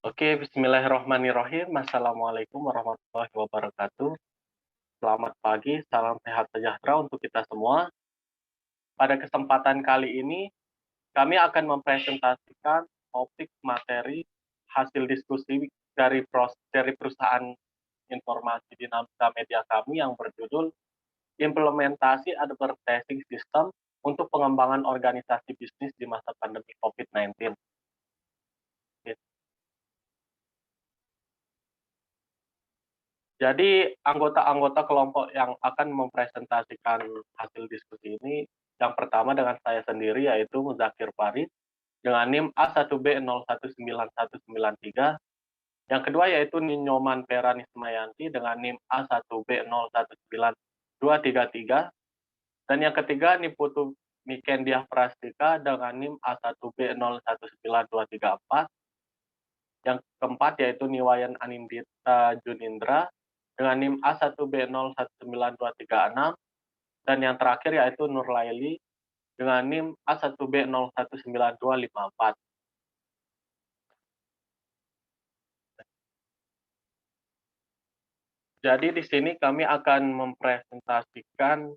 Oke, bismillahirrahmanirrahim. Assalamualaikum warahmatullahi wabarakatuh. Selamat pagi, salam sehat sejahtera untuk kita semua. Pada kesempatan kali ini, kami akan mempresentasikan topik materi hasil diskusi dari perusahaan informasi dinamika media kami yang berjudul Implementasi Advertising System untuk Pengembangan Organisasi Bisnis di Masa Pandemi COVID-19. Jadi anggota-anggota kelompok yang akan mempresentasikan hasil diskusi ini, yang pertama dengan saya sendiri yaitu Muzakir Farid dengan NIM A1B019193, yang kedua yaitu Ninyoman Pera Nismayanti dengan NIM A1B019233, dan yang ketiga Niputu Mikendiah Prastika dengan NIM A1B019234, yang keempat yaitu Niwayan Anindita Junindra dengan NIM A1B019236, dan yang terakhir yaitu Nur Laili dengan NIM A1B019254. Jadi di sini kami akan mempresentasikan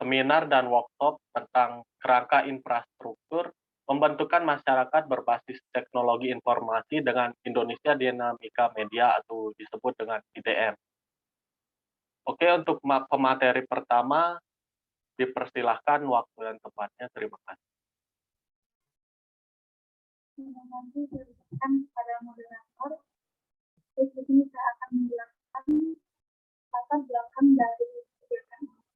seminar dan workshop tentang kerangka infrastruktur pembentukan masyarakat berbasis teknologi informasi dengan Indonesia Dinamika Media atau disebut dengan IDM. Oke, untuk pemateri pertama, dipersilahkan waktu dan tempatnya. Terima kasih. Terima kasih diberikan kepada moderator. Di sini saya akan menjelaskan latar belakang dari kegiatan ini.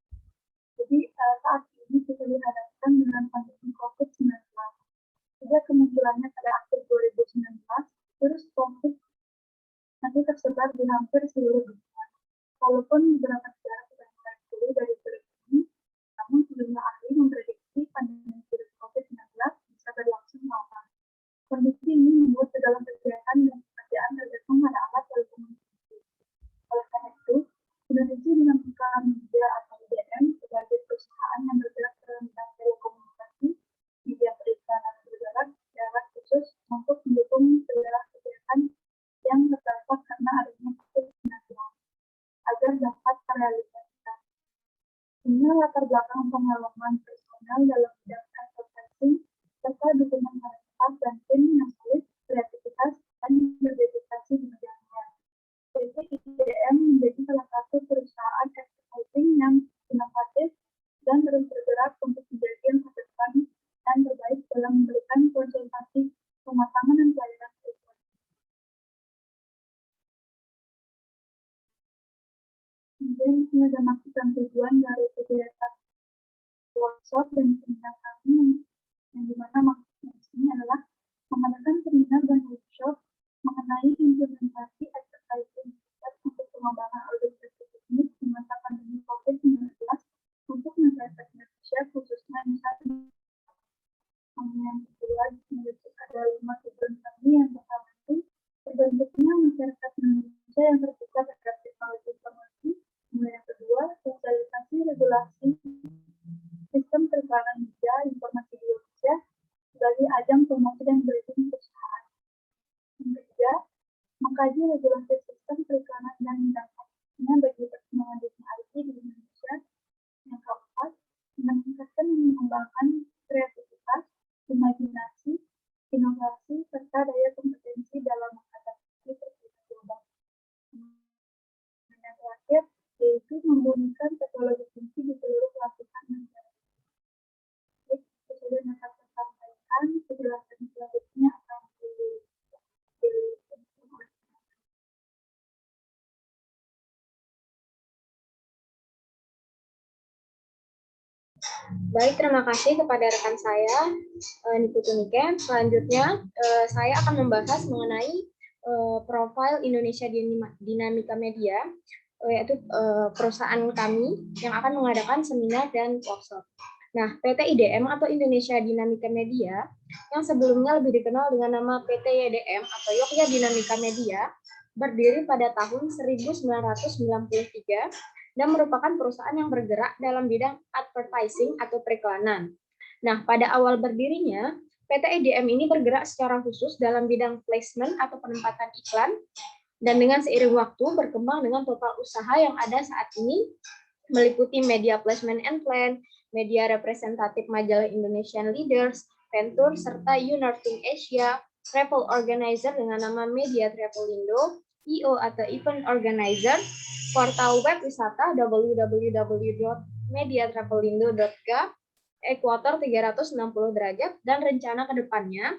Jadi saat ini kita dihadapkan dengan pandemi COVID-19. Sejak kemunculannya pada akhir 2019, virus COVID masih tersebar di hampir seluruh dunia. Walaupun beberapa negara sudah mulai pulih dari virus ini, namun sejumlah ahli memprediksi pandemi virus COVID-19 bisa berlangsung lama. Kondisi ini membuat segala kegiatan dan pekerjaan tergantung pada alat telekomunikasi. Oleh karena itu, Indonesia Dinamika Media atau IDM sebagai perusahaan yang bergerak dalam bidang telekomunikasi, media periklanan bergerak khusus untuk mendukung segala kegiatan yang terdampak karena adanya COVID-19 agar dapat terrealisasikan. Ini latar belakang pengalaman personal dalam bidang advertising serta dukungan staff dan tim yang sulit, kreativitas, dan berdedikasi di bidangnya. PT IDM menjadi salah satu perusahaan advertising yang inovatif dan terus bergerak untuk menjadi yang terdepan dan terbaik dalam memberikan konsultasi, pemasangan, dan pelayanan perusahaan. Kemudian ini ada maksud dan tujuan dari kegiatan workshop dan seminar kami yang dimana maksudnya di sini adalah mengadakan seminar dan workshop mengenai implementasi advertising untuk pengembangan organisasi bisnis di masa pandemi COVID-19 untuk masyarakat Indonesia khususnya Nusa Tenggara. Yang kedua, ada 5 tujuan kami. Yang pertama itu terbentuknya masyarakat Indonesia yang terbuka terhadap teknologi informasi. Kemudian yang kedua, sosialisasi regulasi sistem periklanan media informasi di Indonesia sebagai ajang promosi dan branding perusahaan. Yang ketiga, mengkaji regulasi sistem periklanan dan dampaknya bagi perkembangan dunia IT di Indonesia. Yang keempat, meningkatkan dan mengembangkan kreativitas, imajinasi, inovasi, serta daya kompetensi dalam menghadapi perubahan global. Dan yang terakhir, yaitu membumikan teknologi tinggi di seluruh lapisan masyarakat. Sesudah yang akan saya sampaikan, penjelasan selanjutnya akan Baik, terima kasih kepada rekan saya, Niputu Niken. Selanjutnya, saya akan membahas mengenai profil Indonesia Dinamika Media, yaitu perusahaan kami yang akan mengadakan seminar dan workshop. Nah, PT IDM atau Indonesia Dinamika Media, yang sebelumnya lebih dikenal dengan nama PT YDM atau Yogyakarta Dinamika Media, berdiri pada tahun 1993 dan merupakan perusahaan yang bergerak dalam bidang advertising atau periklanan. Nah, pada awal berdirinya, PT IDM ini bergerak secara khusus dalam bidang placement atau penempatan iklan, dan dengan seiring waktu berkembang dengan total usaha yang ada saat ini meliputi media placement and plan, media representatif majalah Indonesian Leaders, Venture, serta Unorthing Asia, travel organizer dengan nama Media Travelindo, EO atau Event Organizer, portal web wisata www.mediatravelindo.ga, ekuator 360 derajat, dan rencana ke depannya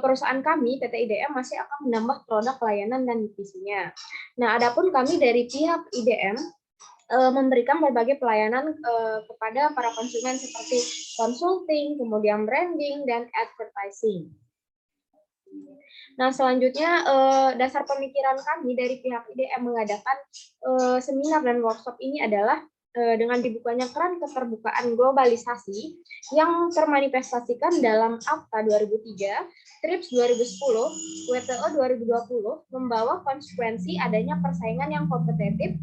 perusahaan kami, PT IDM, masih akan menambah produk layanan dan divisinya. Nah, adapun kami dari pihak IDM memberikan berbagai pelayanan kepada para konsumen seperti consulting, kemudian branding, dan advertising. Nah, selanjutnya dasar pemikiran kami dari pihak IDM mengadakan seminar dan workshop ini adalah dengan dibukanya keran keterbukaan globalisasi yang termanifestasikan dalam Akta 2003, TRIPS 2010, WTO 2020, membawa konsekuensi adanya persaingan yang kompetitif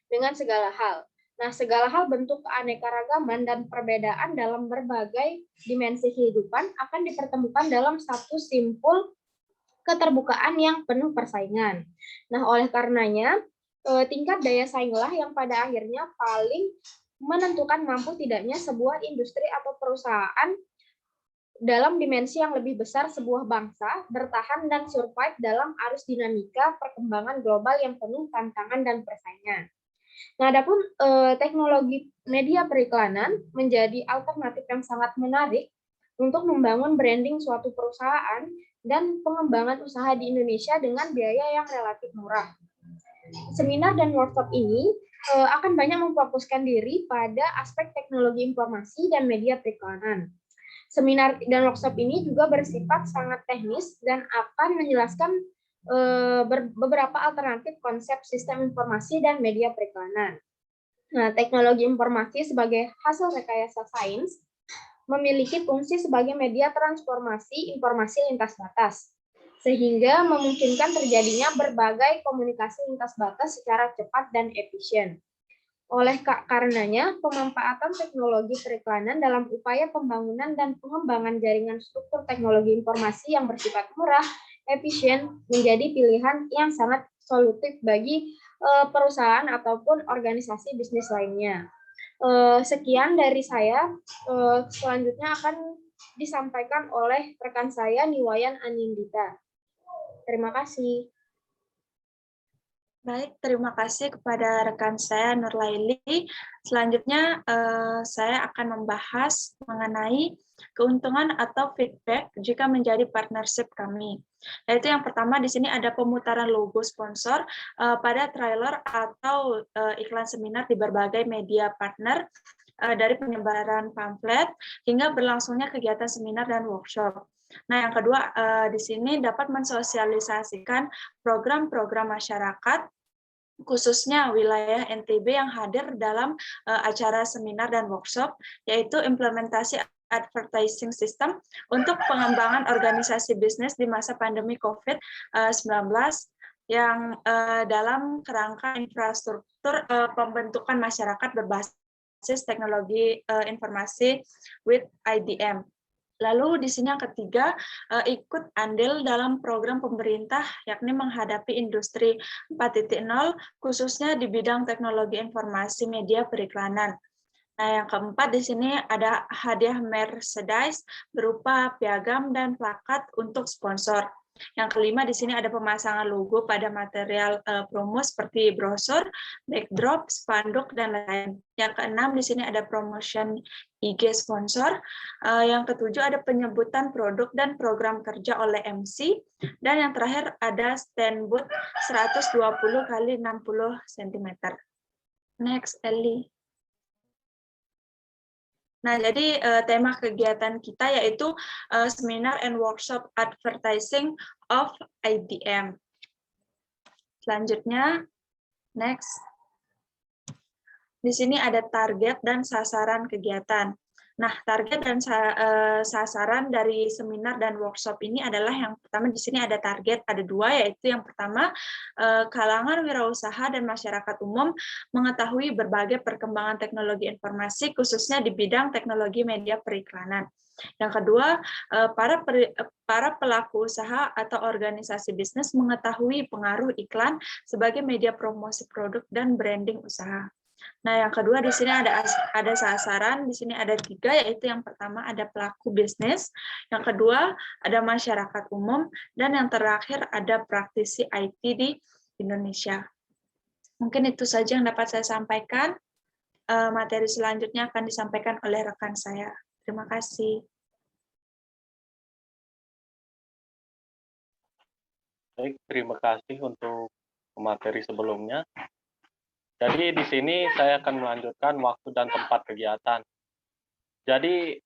dengan segala hal. Nah, segala hal bentuk keanekaragaman dan perbedaan dalam berbagai dimensi kehidupan akan dipertemukan dalam satu simpul keterbukaan yang penuh persaingan. Nah, oleh karenanya, tingkat daya sainglah yang pada akhirnya paling menentukan mampu tidaknya sebuah industri atau perusahaan dalam dimensi yang lebih besar sebuah bangsa bertahan dan survive dalam arus dinamika perkembangan global yang penuh tantangan dan persaingan. Nah, adapun teknologi media periklanan menjadi alternatif yang sangat menarik untuk membangun branding suatu perusahaan dan pengembangan usaha di Indonesia dengan biaya yang relatif murah. Seminar dan workshop ini akan banyak memfokuskan diri pada aspek teknologi informasi dan media periklanan. Seminar dan workshop ini juga bersifat sangat teknis dan akan menjelaskan beberapa alternatif konsep sistem informasi dan media periklanan. Nah, teknologi informasi sebagai hasil rekayasa sains memiliki fungsi sebagai media transformasi informasi lintas batas, sehingga memungkinkan terjadinya berbagai komunikasi lintas batas secara cepat dan efisien. Oleh karenanya, pemanfaatan teknologi periklanan dalam upaya pembangunan dan pengembangan jaringan struktur teknologi informasi yang bersifat murah, efisien, menjadi pilihan yang sangat solutif bagi perusahaan ataupun organisasi bisnis lainnya. Sekian dari saya, selanjutnya akan disampaikan oleh rekan saya, Niwayan Anindita. Terima kasih. Baik, terima kasih kepada rekan saya Nurlaili. Selanjutnya saya akan membahas mengenai keuntungan atau feedback jika menjadi partnership kami. Yaitu yang pertama di sini ada pemutaran logo sponsor pada trailer atau iklan seminar di berbagai media partner dari penyebaran pamflet hingga berlangsungnya kegiatan seminar dan workshop. Nah, yang kedua, di sini dapat mensosialisasikan program-program masyarakat, khususnya wilayah NTB yang hadir dalam acara seminar dan workshop, yaitu implementasi advertising system untuk pengembangan organisasi bisnis di masa pandemi COVID-19 yang dalam kerangka infrastruktur pembentukan masyarakat berbasis teknologi informasi with IDM. Lalu di sini yang ketiga, ikut andil dalam program pemerintah yakni menghadapi industri 4.0 khususnya di bidang teknologi informasi media periklanan. Nah, yang keempat di sini ada hadiah merchandise berupa piagam dan plakat untuk sponsor. Yang kelima di sini ada pemasangan logo pada material promo seperti brosur, backdrop, spanduk, dan lain-lain. Yang keenam di sini ada promotion IG sponsor. Yang ketujuh ada penyebutan produk dan program kerja oleh MC. Dan yang terakhir ada stand booth 120 x 60 cm. Next, Ellie. Nah, jadi tema kegiatan kita yaitu Seminar and Workshop Advertising of IDM. Selanjutnya, next. Di sini ada target dan sasaran kegiatan. Nah, target dan sasaran dari seminar dan workshop ini adalah yang pertama di sini ada target, ada dua, yaitu yang pertama kalangan wirausaha dan masyarakat umum mengetahui berbagai perkembangan teknologi informasi khususnya di bidang teknologi media periklanan. Yang kedua, para pelaku usaha atau organisasi bisnis mengetahui pengaruh iklan sebagai media promosi produk dan branding usaha. Nah, yang kedua di sini ada sasaran, di sini ada 3, yaitu yang pertama ada pelaku bisnis, yang kedua ada masyarakat umum, dan yang terakhir ada praktisi IT di Indonesia. Mungkin itu saja yang dapat saya sampaikan. Materi selanjutnya akan disampaikan oleh rekan saya. Terima kasih. Baik, terima kasih untuk materi sebelumnya. Jadi di sini saya akan melanjutkan waktu dan tempat kegiatan. Jadi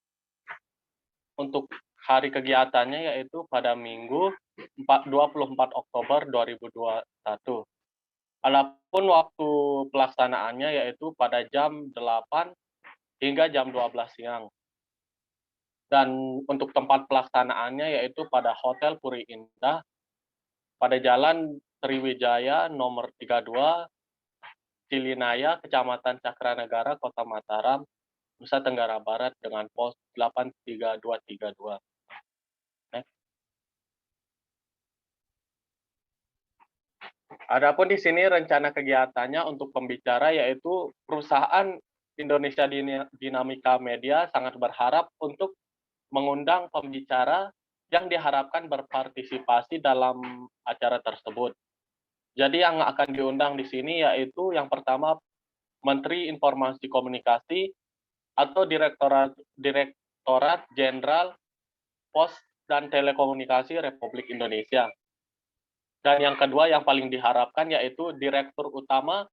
untuk hari kegiatannya yaitu pada Minggu 24 Oktober 2021. Adapun waktu pelaksanaannya yaitu pada jam 8 hingga jam 12 siang. Dan untuk tempat pelaksanaannya yaitu pada Hotel Puri Indah pada Jalan Sriwijaya nomor 32, Cilinaya, Kecamatan Cakranegara, Kota Mataram, Nusa Tenggara Barat dengan pos 83232. Adapun di sini rencana kegiatannya untuk pembicara yaitu perusahaan Indonesia Dinamika Media sangat berharap untuk mengundang pembicara yang diharapkan berpartisipasi dalam acara tersebut. Jadi yang akan diundang di sini yaitu yang pertama Menteri Informasi Komunikasi atau Direktorat Jenderal Pos dan Telekomunikasi Republik Indonesia. Dan yang kedua yang paling diharapkan yaitu Direktur Utama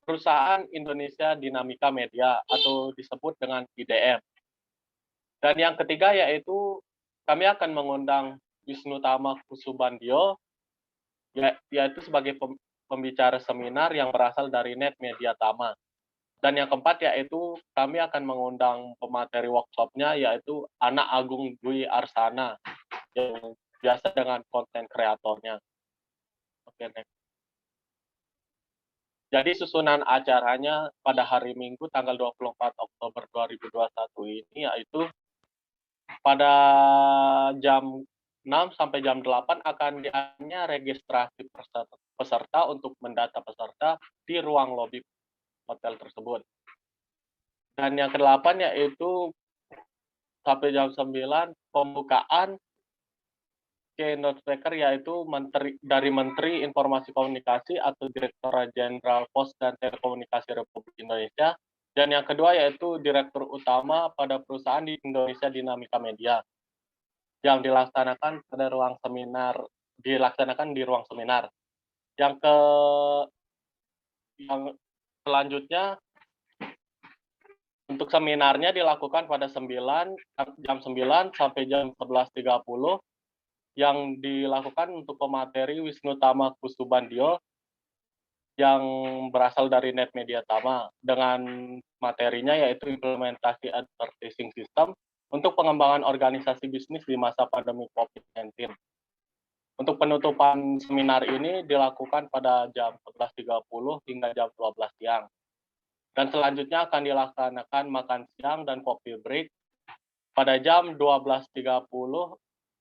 Perusahaan Indonesia Dinamika Media atau disebut dengan IDM. Dan yang ketiga yaitu kami akan mengundang Wisnu Tama Kusubandio yaitu sebagai pembicara seminar yang berasal dari Net Media Tama. Dan yang keempat yaitu kami akan mengundang pemateri workshopnya yaitu Anak Agung Dwi Arsana yang biasa dengan konten kreatornya. Oke, next. Jadi susunan acaranya pada hari Minggu tanggal 24 Oktober 2021 ini yaitu pada jam 6 sampai jam 8 akan diadakannya registrasi peserta untuk mendata peserta di ruang lobi hotel tersebut. Dan yang ke-8 yaitu sampai jam 9 pembukaan keynote speaker yaitu dari Menteri Informasi Komunikasi atau Direktorat Jenderal Pos dan Telekomunikasi Republik Indonesia. Dan yang kedua yaitu Direktur Utama pada perusahaan di Indonesia Dinamika Media yang dilaksanakan pada ruang seminar, dilaksanakan di ruang seminar. Yang selanjutnya untuk seminarnya dilakukan pada jam 9 sampai jam 11.30 yang dilakukan untuk pemateri Wisnu Tama Kusubandio yang berasal dari Net Media Tama dengan materinya yaitu implementasi advertising system untuk pengembangan organisasi bisnis di masa pandemi COVID-19. Untuk penutupan seminar ini dilakukan pada jam 11.30 hingga jam 12 siang. Dan selanjutnya akan dilaksanakan makan siang dan coffee break pada jam 12.30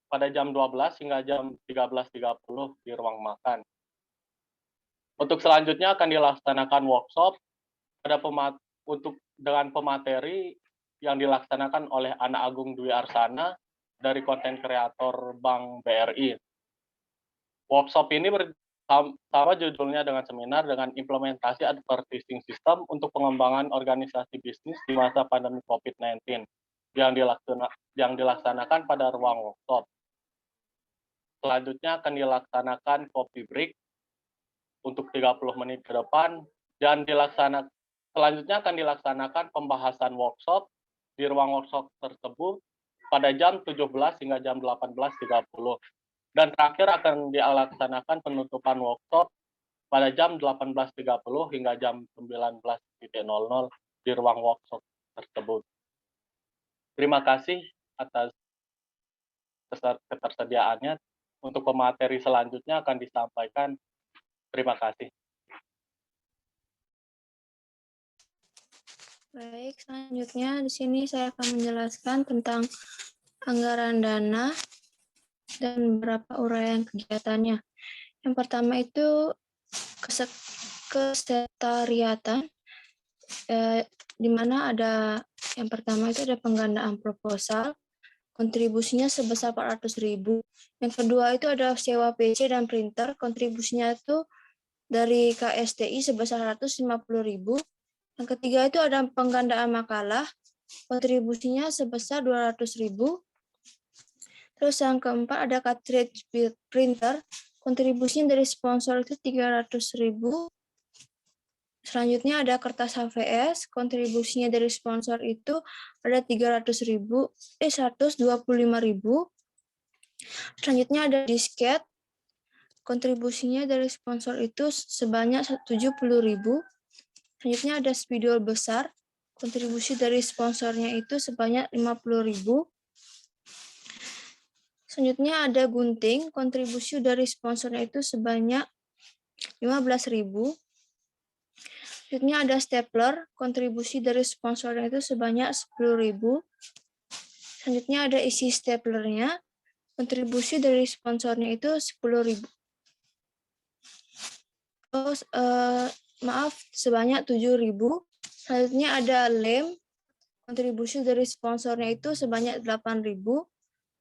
pada jam 12 hingga jam 13.30 di ruang makan. Untuk selanjutnya akan dilaksanakan workshop dengan pemateri yang dilaksanakan oleh Anak Agung Dwi Arsana dari konten kreator Bank BRI. Workshop ini sama judulnya dengan seminar dengan implementasi advertising system untuk pengembangan organisasi bisnis di masa pandemi COVID-19 yang dilaksanakan pada ruang workshop. Selanjutnya akan dilaksanakan coffee break untuk 30 menit ke depan dan selanjutnya akan dilaksanakan pembahasan workshop di ruang workshop tersebut pada jam 17 hingga jam 18.30. Dan terakhir akan dilaksanakan penutupan workshop pada jam 18.30 hingga jam 19.00 di ruang workshop tersebut. Terima kasih atas ketersediaannya. Untuk pemateri selanjutnya akan disampaikan. Terima kasih. Baik, selanjutnya di sini saya akan menjelaskan tentang anggaran dana dan beberapa uraian kegiatannya. Yang pertama itu kesekretariatan, di mana ada yang pertama itu ada penggandaan proposal, kontribusinya sebesar 400.000. Yang kedua itu ada sewa PC dan printer, kontribusinya itu dari KSTI sebesar 150.000. Yang ketiga itu ada penggandaan makalah, kontribusinya sebesar 200.000. Terus yang keempat ada cartridge printer, kontribusinya dari sponsor itu 300.000. Selanjutnya ada kertas HVS, kontribusinya dari sponsor itu ada 125.000. Selanjutnya ada disket, kontribusinya dari sponsor itu sebanyak 70.000. Selanjutnya ada spidol besar, kontribusi dari sponsornya itu sebanyak 50.000. Selanjutnya ada gunting, kontribusi dari sponsornya itu sebanyak 15.000. Selanjutnya ada stapler, kontribusi dari sponsornya itu sebanyak 10.000. Selanjutnya ada isi staplernya, kontribusi dari sponsornya itu 10.000. Terus, sebanyak 7.000. Selanjutnya ada lem, kontribusi dari sponsornya itu sebanyak 8.000.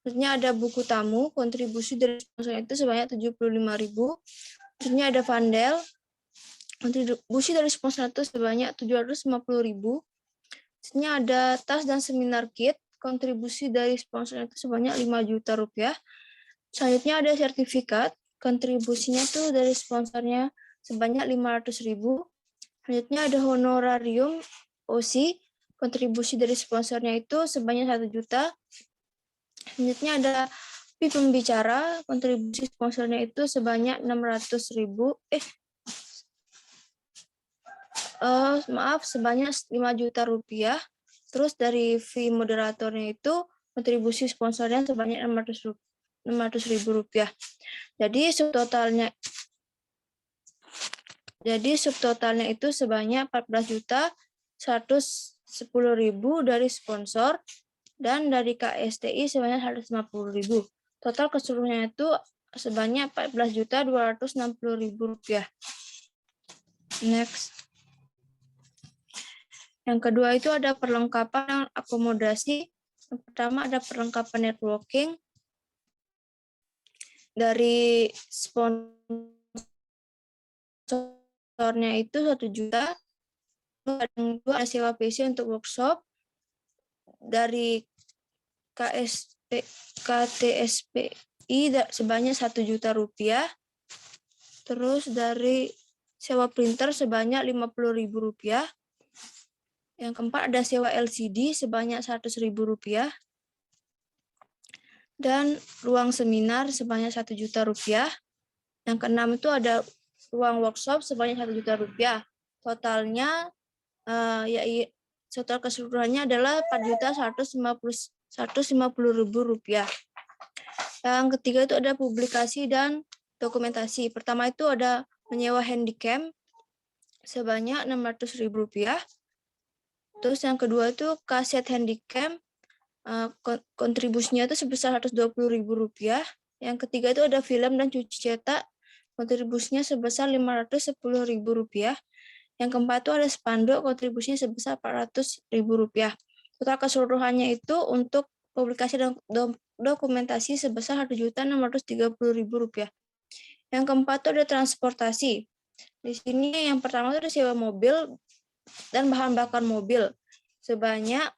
Selanjutnya ada buku tamu, kontribusi dari sponsornya itu sebanyak 75.000. Selanjutnya ada vandel, kontribusi dari sponsor itu sebanyak 750.000. Selanjutnya ada tas dan seminar kit, kontribusi dari sponsor itu sebanyak 5 juta rupiah. Selanjutnya ada sertifikat, kontribusinya tuh dari sponsornya sebanyak 500.000. Selanjutnya ada honorarium OSI, kontribusi dari sponsornya itu sebanyak 1 juta. Selanjutnya ada fee pembicara, kontribusi sponsornya itu sebanyak 600.000. Sebanyak 5 juta rupiah. Terus dari fee moderatornya itu kontribusi sponsornya sebanyak 600.000 rupiah. Jadi subtotalnya itu sebanyak 14.110.000 dari sponsor dan dari KSTI sebanyak 150.000. Total keseluruhannya itu sebanyak 14.260.000 rupiah. Next. Yang kedua itu ada perlengkapan dan akomodasi. Yang pertama ada perlengkapan networking dari sponsornya itu 1 juta. Yang kedua ada sewa PC untuk workshop dari KTSPI sebanyak 1 juta rupiah. Terus dari sewa printer sebanyak 50.000 rupiah. Yang keempat ada sewa LCD sebanyak 100.000 rupiah. Dan ruang seminar sebanyak 1 juta rupiah. Yang keenam itu ada ruang workshop sebanyak 1 juta rupiah. Totalnya total keseluruhannya adalah 4.150.000 rupiah. Yang ketiga itu ada publikasi dan dokumentasi. Pertama itu ada menyewa handycam sebanyak 600.000 rupiah. Terus yang kedua itu kaset handycam, kontribusinya itu sebesar 120.000 rupiah. Yang ketiga itu ada film dan cuci cetak, kontribusinya sebesar 510.000 rupiah. Yang keempat itu ada spanduk, kontribusinya sebesar 400.000 rupiah. Total keseluruhannya itu untuk publikasi dan dokumentasi sebesar 1.630.000 rupiah. Yang keempat itu ada transportasi. Di sini yang pertama itu ada sewa mobil dan bahan bakar mobil sebanyak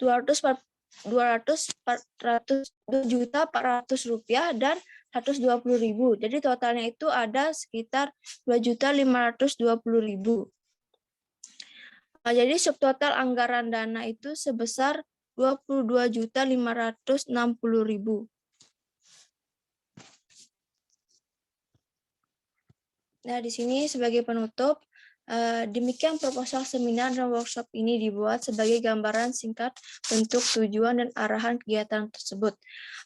2.400.000 rupiah dan 120.000. Jadi totalnya itu ada sekitar 2.520.000. Jadi subtotal anggaran dana itu sebesar 22.560.000. Nah, di sini sebagai penutup, Demikian proposal seminar dan workshop ini dibuat sebagai gambaran singkat bentuk tujuan dan arahan kegiatan tersebut.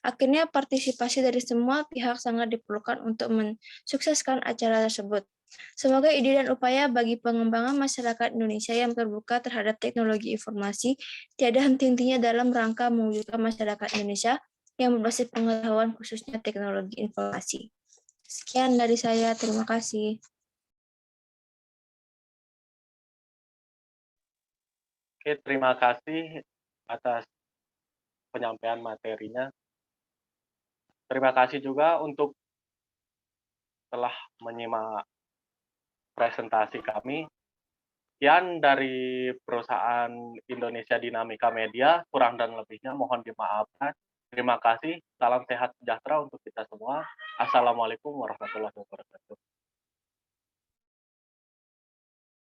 Akhirnya partisipasi dari semua pihak sangat diperlukan untuk mensukseskan acara tersebut. Semoga ide dan upaya bagi pengembangan masyarakat Indonesia yang terbuka terhadap teknologi informasi tiada henti-hentinya dalam rangka mewujudkan masyarakat Indonesia yang berbasis pengetahuan khususnya teknologi informasi. Sekian dari saya, terima kasih. Oke, terima kasih atas penyampaian materinya. Terima kasih juga untuk telah menyimak presentasi kami. Sekian dari perusahaan Indonesia Dinamika Media, kurang dan lebihnya mohon dimaafkan. Terima kasih, salam sehat sejahtera untuk kita semua. Assalamualaikum warahmatullahi wabarakatuh.